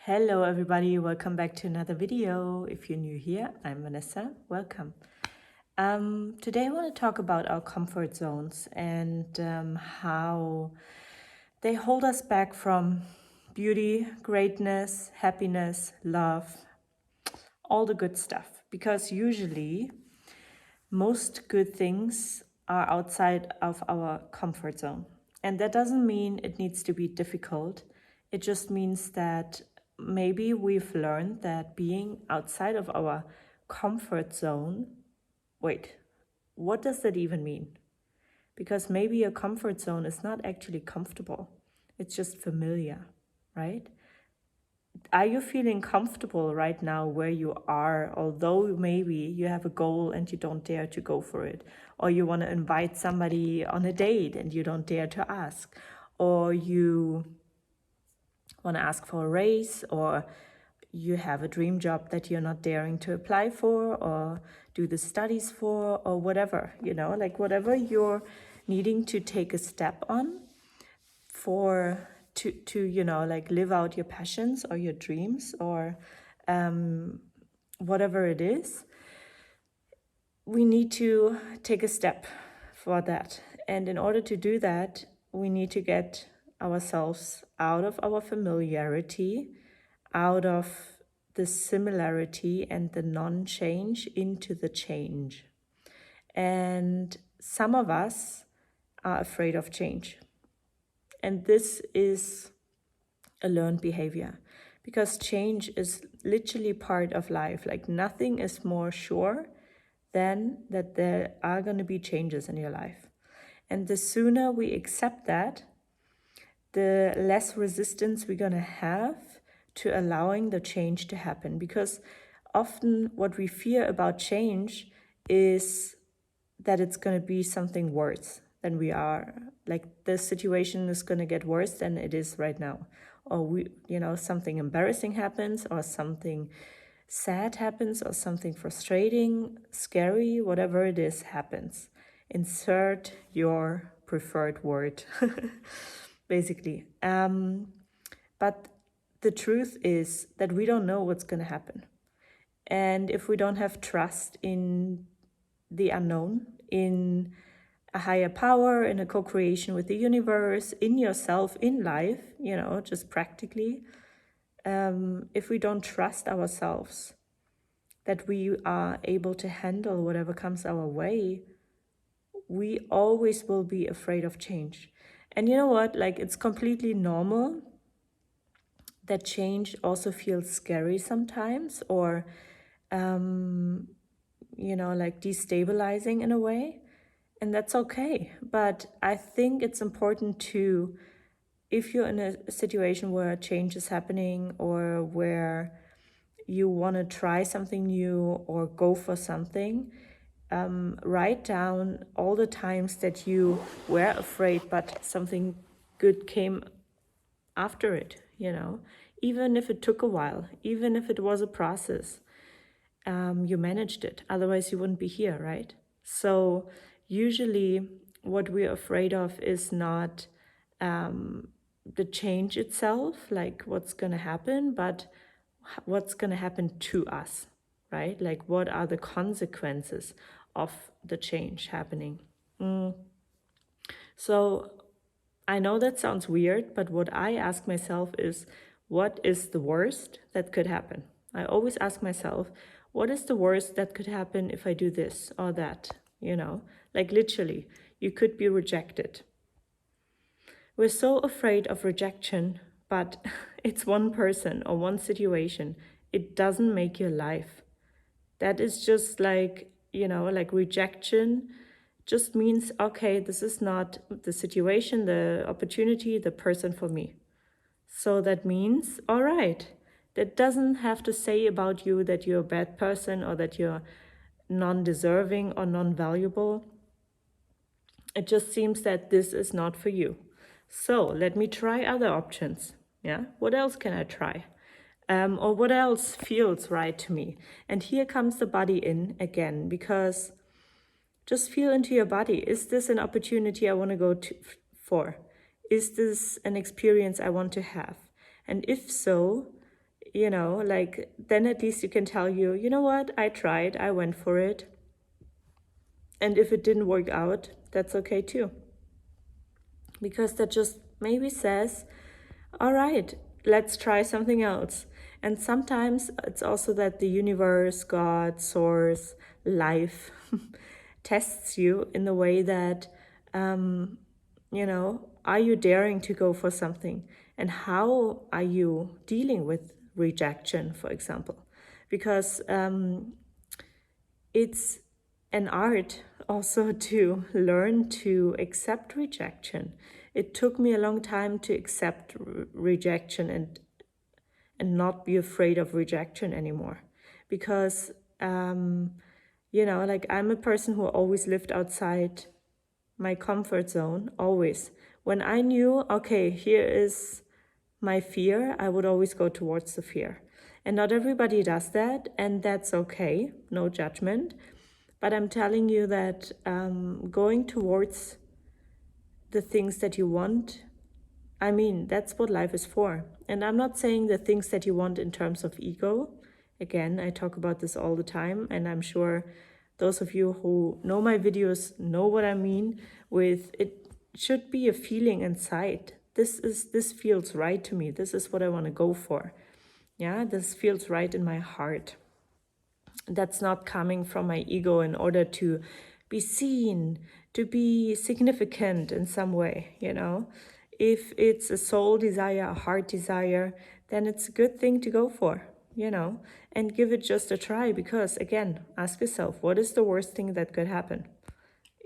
Hello everybody, welcome back to another video. If you're new here, I'm Vanessa, welcome. Today I want to talk about our comfort zones and how they hold us back from beauty, greatness, happiness, love, all the good stuff. Because usually most good things are outside of our comfort zone. And that doesn't mean it needs to be difficult. It just means that maybe we've learned that being outside of our comfort zone, wait, what does that even mean? Because maybe a comfort zone is not actually comfortable. It's just familiar, right? Are you feeling comfortable right now where you are, although maybe you have a goal and you don't dare to go for it, or you want to invite somebody on a date and you don't dare to ask, or you want to ask for a raise, or you have a dream job that you're not daring to apply for or do the studies for, or whatever, like whatever you're needing to take a step on for to like live out your passions or your dreams or whatever it is. We need to take a step for that, and in order to do that we need to get ourselves out of our familiarity, out of the similarity and the non-change into the change. And some of us are afraid of change. And this is a learned behavior, because change is literally part of life. Like nothing is more sure than that there are going to be changes in your life. And the sooner we accept that, the less resistance we're going to have to allowing the change to happen. Because often what we fear about change is that it's going to be something worse than we are. Like the situation is going to get worse than it is right now. Or something embarrassing happens, or something sad happens, or something frustrating, scary, whatever it is happens. Insert your preferred word, basically. But the truth is that we don't know what's going to happen. And if we don't have trust in the unknown, in a higher power, in a co-creation with the universe, in yourself, in life, just practically, if we don't trust ourselves that we are able to handle whatever comes our way, we always will be afraid of change. And you know what? Like, it's completely normal that change also feels scary sometimes, or like destabilizing in a way. And that's okay. But I think it's important to, if you're in a situation where change is happening, or where you want to try something new or go for something, write down all the times that you were afraid, but something good came after it, even if it took a while, even if it was a process. You managed it. Otherwise you wouldn't be here, right? So usually what we're afraid of is not the change itself, like what's going to happen, but what's going to happen to us, right? Like what are the consequences of the change happening? So I know that sounds weird, but what I ask myself is, what is the worst that could happen? I always ask myself, what is the worst that could happen if I do this or that? Like literally, you could be rejected. We're so afraid of rejection, but it's one person or one situation. It doesn't make your life. That is just like, like rejection just means, okay, this is not the situation, the opportunity, the person for me. So that means, all right, that doesn't have to say about you that you're a bad person or that you're non-deserving or non-valuable. It just seems that this is not for you. So let me try other options. Yeah, what else can I try? Or what else feels right to me? And here comes the body in again, because just feel into your body. Is this an opportunity I want to go for? Is this an experience I want to have? And if so, like, then at least you can tell you know what, I tried, I went for it. And if it didn't work out, that's okay too. Because that just maybe says, all right, let's try something else. And sometimes it's also that the universe, God, source, life tests you in the way that, are you daring to go for something? And how are you dealing with rejection, for example? Because it's an art also to learn to accept rejection. It took me a long time to accept rejection and not be afraid of rejection anymore. Because, like, I'm a person who always lived outside my comfort zone, always. When I knew, okay, here is my fear, I would always go towards the fear. And not everybody does that, and that's okay, no judgment. But I'm telling you that going towards the things that you want, I mean, that's what life is for. And I'm not saying the things that you want in terms of ego. Again, I talk about this all the time, and I'm sure those of you who know my videos know what I mean with it should be a feeling inside. This feels right to me. This is what I want to go for. Yeah, this feels right in my heart. That's not coming from my ego in order to be seen, to be significant in some way, If it's a soul desire, a heart desire, then it's a good thing to go for, and give it just a try. Because again, ask yourself, what is the worst thing that could happen?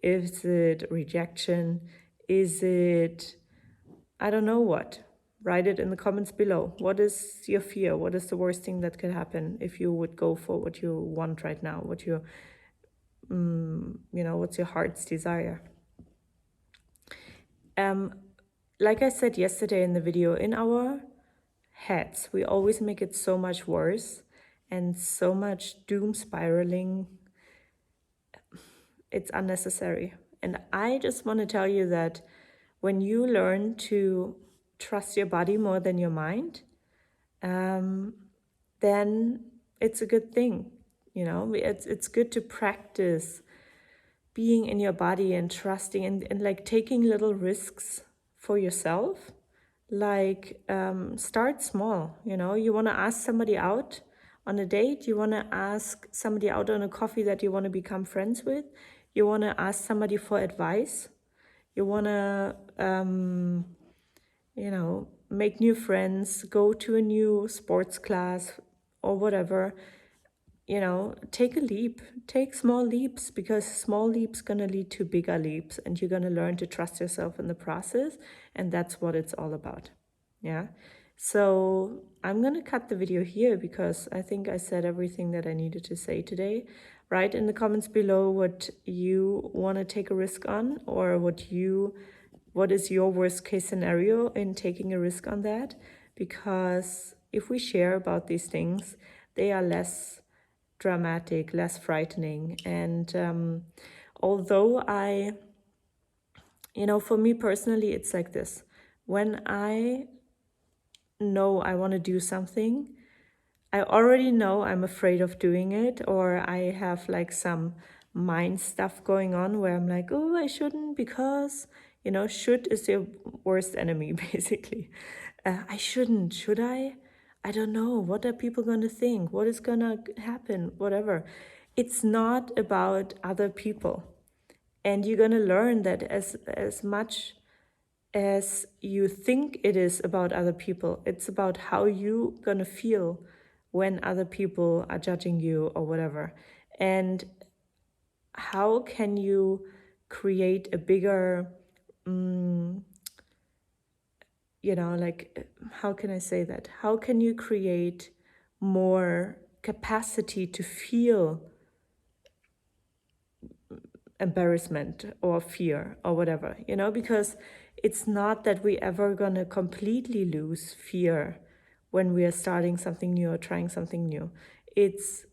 Is it rejection? Is it, I don't know what? Write it in the comments below. What is your fear? What is the worst thing that could happen if you would go for what you want right now? What you, what's your heart's desire? Like I said yesterday in the video, in our heads, we always make it so much worse and so much doom spiraling. It's unnecessary. And I just want to tell you that when you learn to trust your body more than your mind, then it's a good thing. It's good to practice being in your body and trusting and like taking little risks for yourself. Like start small. You want to ask somebody out on a date, you want to ask somebody out on a coffee that you want to become friends with, you want to ask somebody for advice, you want to make new friends, go to a new sports class or whatever. Take a leap, take small leaps, because small leaps gonna lead to bigger leaps, and you're gonna learn to trust yourself in the process, and that's what it's all about. Yeah. So I'm gonna cut the video here because I think I said everything that I needed to say today. Write in the comments below what you want to take a risk on, or what is your worst case scenario in taking a risk on that. Because if we share about these things, they are less dramatic, less frightening. And although for me personally, it's like this. When I know I want to do something, I already know I'm afraid of doing it, or I have like some mind stuff going on where I'm like, oh, I shouldn't, because, should is your worst enemy, basically. I shouldn't, should I? I don't know. What are people going to think? What is going to happen? Whatever. It's not about other people. And you're going to learn that as much as you think it is about other people, it's about how you going to feel when other people are judging you or whatever. And how can you create a bigger, how can I say that? How can you create more capacity to feel embarrassment or fear or whatever, because it's not that we ever gonna completely lose fear when we are starting something new or trying something new. It's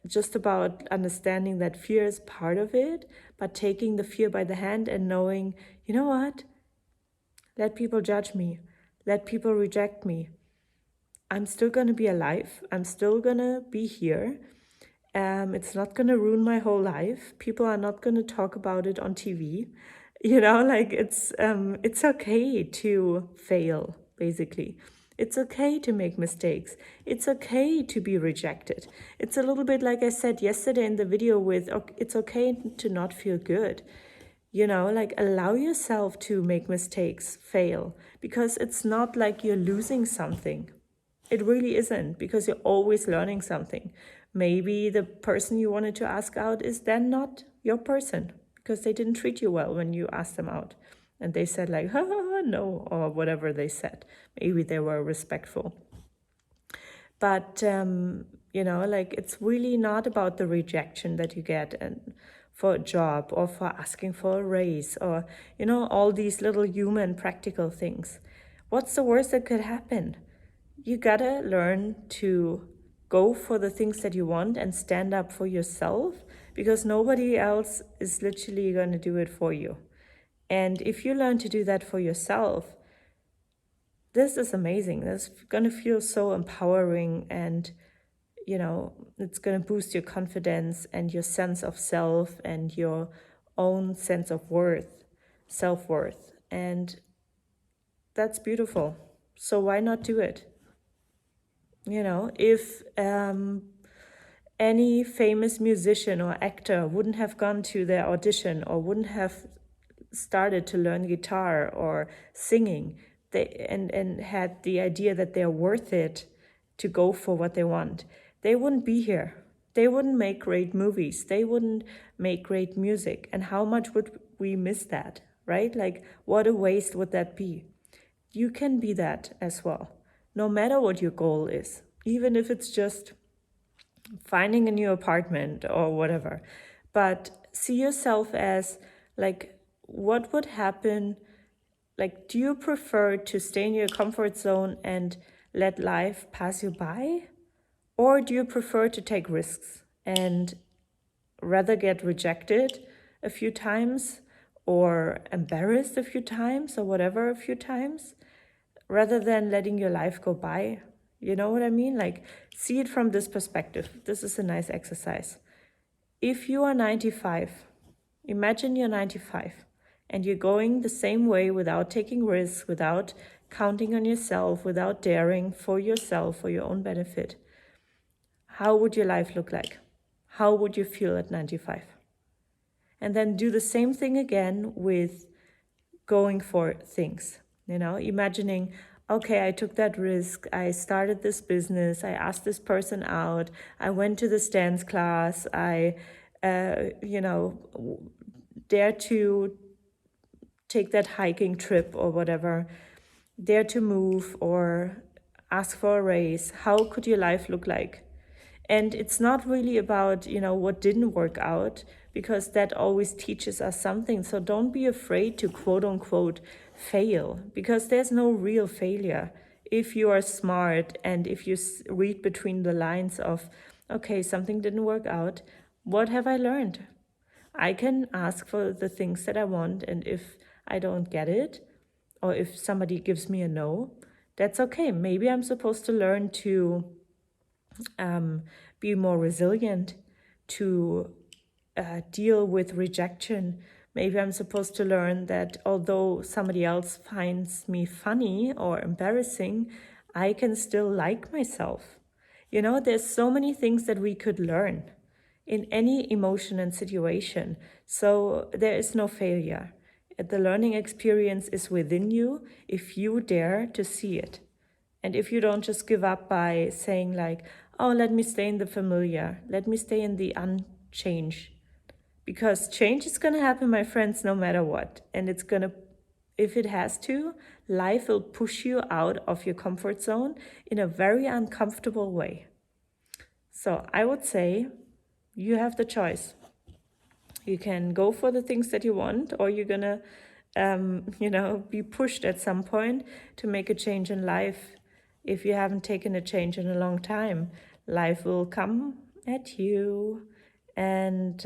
just about understanding that fear is part of it, but taking the fear by the hand and knowing, you know what? Let people judge me. Let people reject me. I'm still going to be alive. I'm still going to be here. It's not going to ruin my whole life. People are not going to talk about it on TV. Like it's okay to fail, basically. It's okay to make mistakes. It's okay to be rejected. It's a little bit like I said yesterday in the video with, it's okay to not feel good. Like allow yourself to make mistakes, fail, because it's not like you're losing something. It really isn't, because you're always learning something. Maybe the person you wanted to ask out is then not your person because they didn't treat you well when you asked them out. And they said like, no, or whatever they said. Maybe they were respectful. But, like it's really not about the rejection that you get and for a job or for asking for a raise or, all these little human practical things. What's the worst that could happen? You gotta learn to go for the things that you want and stand up for yourself, because nobody else is literally going to do it for you. And if you learn to do that for yourself, this is amazing. This is going to feel so empowering, and it's going to boost your confidence and your sense of self and your own sense of worth, self-worth. And that's beautiful. So why not do it? If any famous musician or actor wouldn't have gone to their audition or wouldn't have started to learn guitar or singing, and had the idea that they're worth it to go for what they want, they wouldn't be here. They wouldn't make great movies. They wouldn't make great music. And how much would we miss that, right? Like, what a waste would that be? You can be that as well, no matter what your goal is, even if it's just finding a new apartment or whatever. But see yourself as like, what would happen? Like, do you prefer to stay in your comfort zone and let life pass you by? Or do you prefer to take risks and rather get rejected a few times or embarrassed a few times or whatever a few times, rather than letting your life go by? You know what I mean? Like, see it from this perspective. This is a nice exercise. If you are 95, imagine you're 95 and you're going the same way without taking risks, without counting on yourself, without daring for yourself, for your own benefit. How would your life look like? How would you feel at 95? And then do the same thing again with going for things, imagining, okay, I took that risk. I started this business. I asked this person out. I went to this dance class. I, dare to take that hiking trip or whatever, dare to move or ask for a raise. How could your life look like? And it's not really about, what didn't work out, because that always teaches us something. So don't be afraid to quote unquote fail, because there's no real failure. If you are smart and if you read between the lines of, okay, something didn't work out, what have I learned? I can ask for the things that I want, and if I don't get it, or if somebody gives me a no, that's okay. Maybe I'm supposed to learn to be more resilient, to deal with rejection. Maybe I'm supposed to learn that although somebody else finds me funny or embarrassing, I can still like myself. There's so many things that we could learn in any emotion and situation. So there is no failure. The learning experience is within you if you dare to see it. And if you don't just give up by saying like, oh, let me stay in the familiar, let me stay in the unchange. Because change is going to happen, my friends, no matter what. And it's going to, if it has to, life will push you out of your comfort zone in a very uncomfortable way. So I would say you have the choice. You can go for the things that you want, or you're going to, be pushed at some point to make a change in life. If you haven't taken a change in a long time, life will come at you and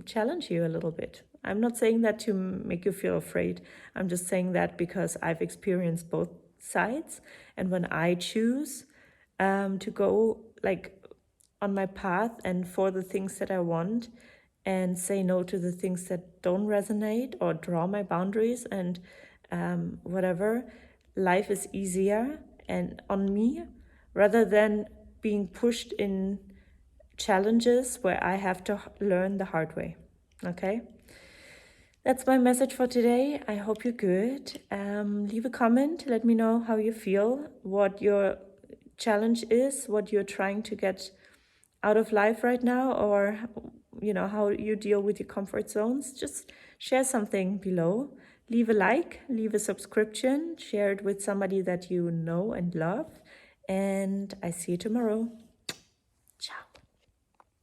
challenge you a little bit. I'm not saying that to make you feel afraid. I'm just saying that because I've experienced both sides. And when I choose to go like on my path and for the things that I want, and say no to the things that don't resonate or draw my boundaries, and whatever. Life is easier and on me, rather than being pushed in challenges where I have to learn the hard way. Okay? That's my message for today. I hope you're good. Leave a comment. Let me know how you feel, what your challenge is, what you're trying to get out of life right now, or how you deal with your comfort zones. Just share something below. Leave a like, leave a subscription, share it with somebody that you know and love. And I see you tomorrow.